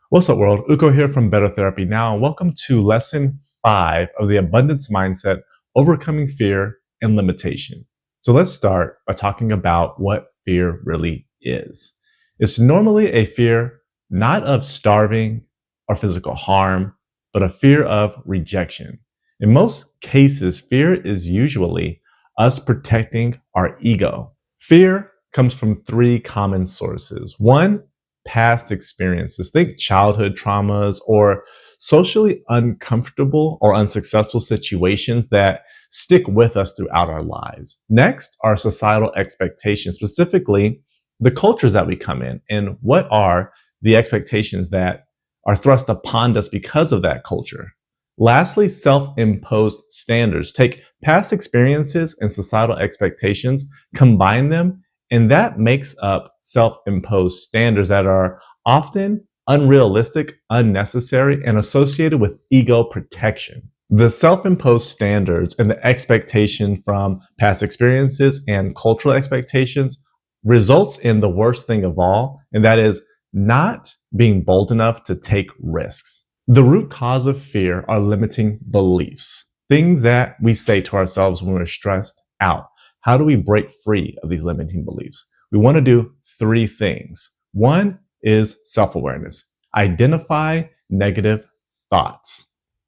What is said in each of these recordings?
What's up, world? Uko here from Better Therapy Now. Welcome to lesson 5 of the abundance mindset, overcoming fear and limitation. So let's start by talking about what fear really is. It's normally a fear not of starving or physical harm, but a fear of rejection. In most cases, fear is usually us protecting our ego. Fear comes from 3 common sources. One, past experiences. Think childhood traumas or socially uncomfortable or unsuccessful situations that stick with us throughout our lives. Next are societal expectations, specifically the cultures that we come in, and what are the expectations that are thrust upon us because of that culture. Lastly, self-imposed standards. Take past experiences and societal expectations, combine them, and that makes up self-imposed standards that are often unrealistic, unnecessary, and associated with ego protection. The self-imposed standards and the expectation from past experiences and cultural expectations results in the worst thing of all, and that is not being bold enough to take risks. The root cause of fear are limiting beliefs, things that we say to ourselves when we're stressed out. How do we break free of these limiting beliefs? We want to do 3 things. One is self-awareness. Identify negative thoughts.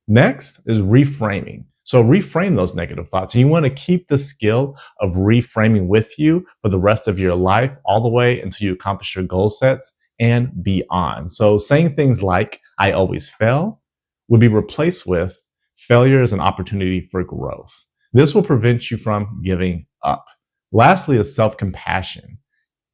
Next is reframing. So reframe those negative thoughts. And you want to keep the skill of reframing with you for the rest of your life, all the way until you accomplish your goal sets and beyond. So saying things like, I always fail, would be replaced with, failure is an opportunity for growth. This will prevent you from giving up. Lastly is self-compassion.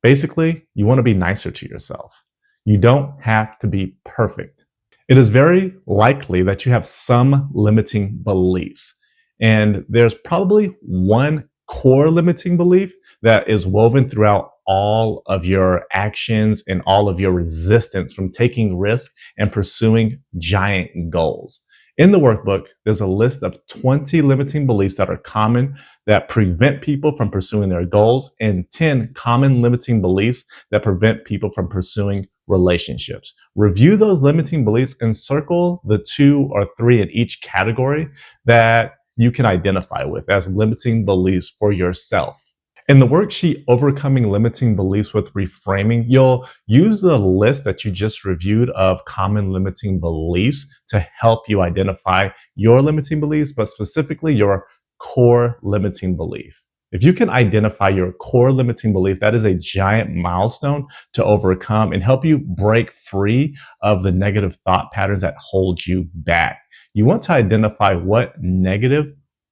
Basically, you want to be nicer to yourself. You don't have to be perfect. It is very likely that you have some limiting beliefs. And there's probably one core limiting belief that is woven throughout all of your actions and all of your resistance from taking risk and pursuing giant goals. In the workbook, there's a list of 20 limiting beliefs that are common that prevent people from pursuing their goals, and 10 common limiting beliefs that prevent people from pursuing relationships. Review those limiting beliefs and circle the 2 or 3 in each category that you can identify with as limiting beliefs for yourself. In the worksheet, Overcoming Limiting Beliefs with Reframing, you'll use the list that you just reviewed of common limiting beliefs to help you identify your limiting beliefs, but specifically your core limiting belief. If you can identify your core limiting belief, that is a giant milestone to overcome and help you break free of the negative thought patterns that hold you back. You want to identify what negative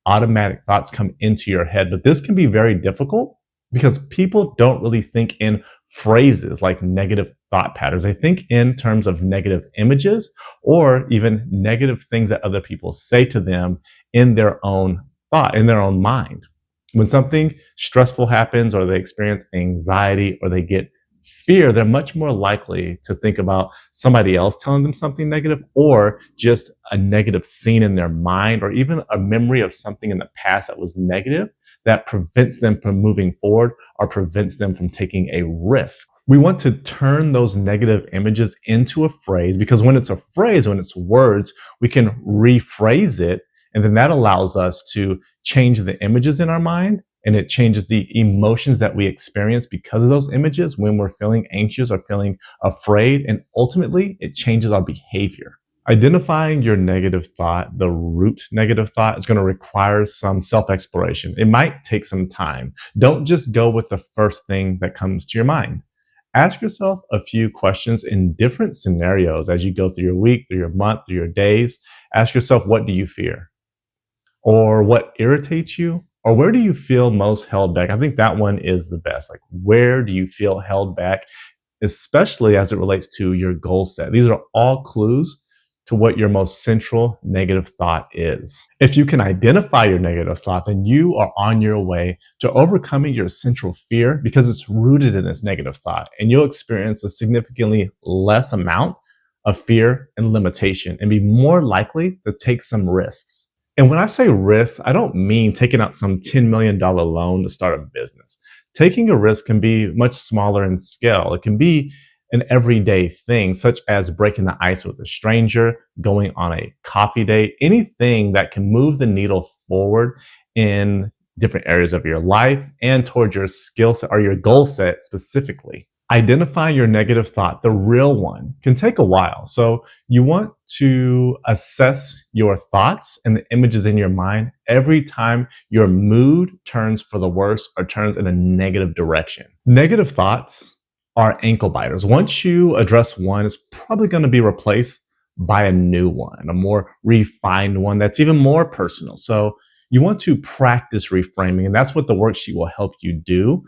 automatic thoughts come into your head, but this can be very difficult because people don't really think in phrases like negative thought patterns. They think in terms of negative images or even negative things that other people say to them in their own thought, in their own mind. When something stressful happens or they experience anxiety or they get fear, they're much more likely to think about somebody else telling them something negative or just a negative scene in their mind or even a memory of something in the past that was negative that prevents them from moving forward or prevents them from taking a risk. We want to turn those negative images into a phrase because when it's a phrase, when it's words, we can rephrase it, and then that allows us to change the images in our mind, and it changes the emotions that we experience because of those images when we're feeling anxious or feeling afraid. And ultimately, it changes our behavior. Identifying your negative thought, the root negative thought, is going to require some self-exploration. It might take some time. Don't just go with the first thing that comes to your mind. Ask yourself a few questions in different scenarios as you go through your week, through your month, through your days. Ask yourself, what do you fear? Or what irritates you? Or where do you feel most held back? I think that one is the best. Like, where do you feel held back, especially as it relates to your goal set? These are all clues to what your most central negative thought is. If you can identify your negative thought, then you are on your way to overcoming your central fear because it's rooted in this negative thought, and you'll experience a significantly less amount of fear and limitation and be more likely to take some risks. And when I say risk, I don't mean taking out some $10 million loan to start a business. Taking a risk can be much smaller in scale. It can be an everyday thing, such as breaking the ice with a stranger, going on a coffee date, anything that can move the needle forward in different areas of your life and towards your skill set or your goal set specifically. Identifying your negative thought, the real one, can take a while. So you want to assess your thoughts and the images in your mind every time your mood turns for the worse or turns in a negative direction. Negative thoughts are ankle biters. Once you address one, it's probably going to be replaced by a new one, a more refined one that's even more personal. So you want to practice reframing, and that's what the worksheet will help you do.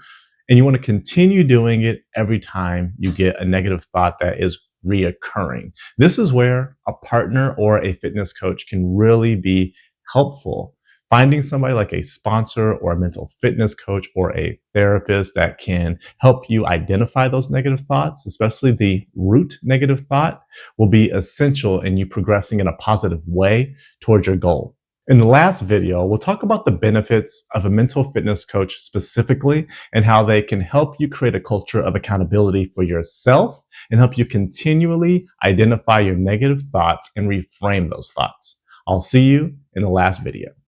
And you want to continue doing it every time you get a negative thought that is reoccurring. This is where a partner or a fitness coach can really be helpful. Finding somebody like a sponsor or a mental fitness coach or a therapist that can help you identify those negative thoughts, especially the root negative thought, will be essential in you progressing in a positive way towards your goal. In the last video, we'll talk about the benefits of a mental fitness coach specifically and how they can help you create a culture of accountability for yourself and help you continually identify your negative thoughts and reframe those thoughts. I'll see you in the last video.